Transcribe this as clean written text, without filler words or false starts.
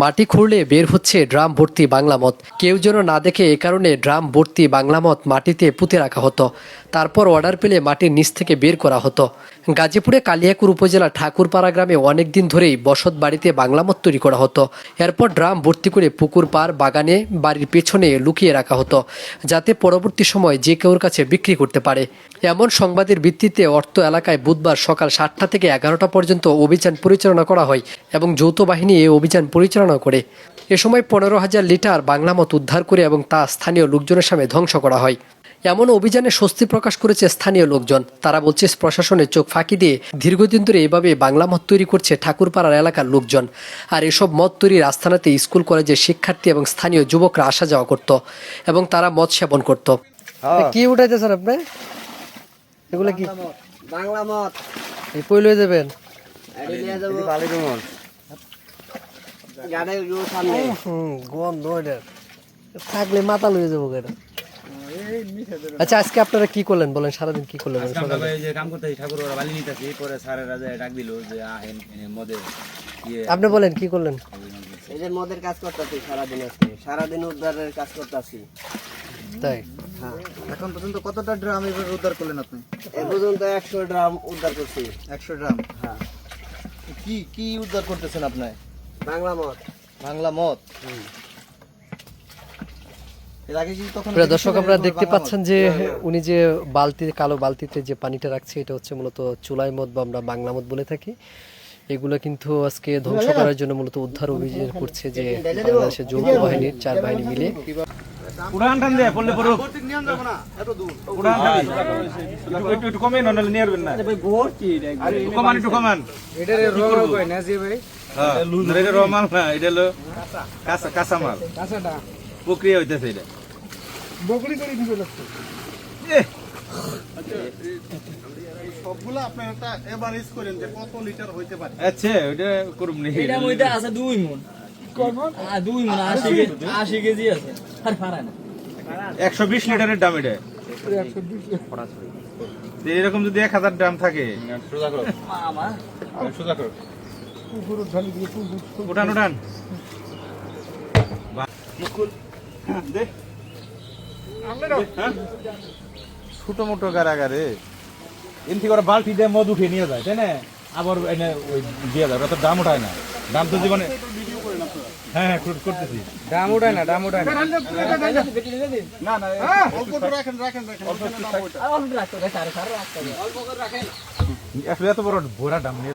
মাটি খুঁড়লে বের হচ্ছে ড্রাম ভর্তি বাংলা মদ। কেউ যেন না দেখে এ কারণে ড্রাম ভর্তি বাংলা মদ মাটিতে পুঁতে রাখা হতো। তারপর অর্ডার পেলে মাটির নিচ থেকে বের করা হতো। গাজীপুরে কালিয়াকুর উপজেলা ঠাকুরপাড়া গ্রামে অনেক দিন ধরেই বসত বাড়িতে বাংলা মদ তৈরি করা হতো। এরপর ড্রাম ভর্তি করে পুকুর পাড়, বাগানে, বাড়ির পেছনে লুকিয়ে রাখা হতো, যাতে পরবর্তী সময় যে কেউর কাছে বিক্রি করতে পারে। এমন সংবাদের ভিত্তিতে অর্থ এলাকায় বুধবার সকাল 7টা থেকে 11টা পর্যন্ত অভিযান পরিচালনা করা হয় এবং যৌথ বাহিনী এই অভিযান পরিচালনা করে। এ সময় 15,000 লিটার বাংলা মদ উদ্ধার করে এবং তা স্থানীয় লোকজনের সামনে ধ্বংস করা হয়। এমন অভিযানে স্বস্তি প্রকাশ করেছে স্থানীয় লোকজন। তারা বলছে প্রশাসনের চোখ ফাঁকি দিয়ে দীর্ঘদিন ধরে এভাবে বাংলা মদ তৈরি করছে ঠাকুরপাড়ার এলাকার লোকজন। আর এসব মদ তৈরির আস্থানাতে স্কুল কলেজের শিক্ষার্থী এবং স্থানীয় যুবকরা আসা যাওয়া করত এবং তারা মদ সেবন করত। কি উঠাইতেছেন আপনি? এগুলো কি বাংলা মদ? এই পই লয়ে যাবেন? গন্ধ এটার থাকলে মাথা লয়ে যাবো এটা। আচ্ছা, আজকে আপনারা কি করলেন বলেন? সারাদিন কি করলেন? আপনি বলেন কি করলেন? এই যে মদের কাজ করতেছি সারাদিন, আজকে সারাদিন উদ্ধারের কাজ করতেছি। তাই? হ্যাঁ। এখন পর্যন্ত কতটা ড্রাম এবার উদ্ধার করলেন আপনি? এ পর্যন্ত 100 ড্রাম উদ্ধার করছি। 100 ড্রাম? হ্যাঁ। কি কি উদ্ধার করতেছেন আপনি? বাংলা মদ। বাংলা মদ? এর আগে কি তখন প্রিয় দর্শক, আপনারা দেখতে পাচ্ছেন যে উনি যে বালতি, কালো বালতিতে যে পানিটা রাখছে, এটা হচ্ছে মূলত চুলাই মদ বা আমরা বাংলা মদ বলে থাকি। এগুলো কিন্তু আজকে ধ্বংস করার জন্য মূলত উদ্ধার অভিযান করছে যে বাংলাদেশের যৌথ বাহিনীর 4 বাহিনী মিলে। উড়ান টান দেয়া পড়লে পড়ুক, উড়ান টান একটু কমে না, নাহলে নিয়ে আসবেন না। একটু কমান, একটু কমান। এটারে রোল কই না জি ভাই? হ্যাঁ, এটা র মাল না, এটা হলো কাঁচা মাল। কাঁচাটা প্রক্রিয়া হইতেছে এটা। বকরি করে দিবে লাগছে। এহ, সবগুলো আপনি একটা এভারেজ করেন যে কত লিটার হইতে পারে। আচ্ছা, ওইটা করুম নি। এটা মইতে আছে 2 মণ। কোন মণ? 2 মণ, 80 কেজি আছে। আর পারা না। 120 লিটারের দাম এটা। 120 তো এরকম যদি 1000 ড্রাম থাকে, মামা পুকুর ঢালি দিয়ে পুকুর উঠান উঠান। মুকুল দে। ছোট মোটো কারাগারে এমনি করে বালতি দিয়ে মদ উঠে নিয়ে যায়, তাই না? আবার এনে ওই দিয়ে যায়, ওটা তো দাম ওঠায় না। দাম তো জীবনে, হ্যাঁ হ্যাঁ করতেছি। দাম উঠায় না, দাম উঠায় না। না না, অল্প একটু রাখেন রাখেন রাখেন। অল্প রাখতে হবে, সারা রাখতে হবে। আসলে এত বড় ভোরা দাম নিয়ে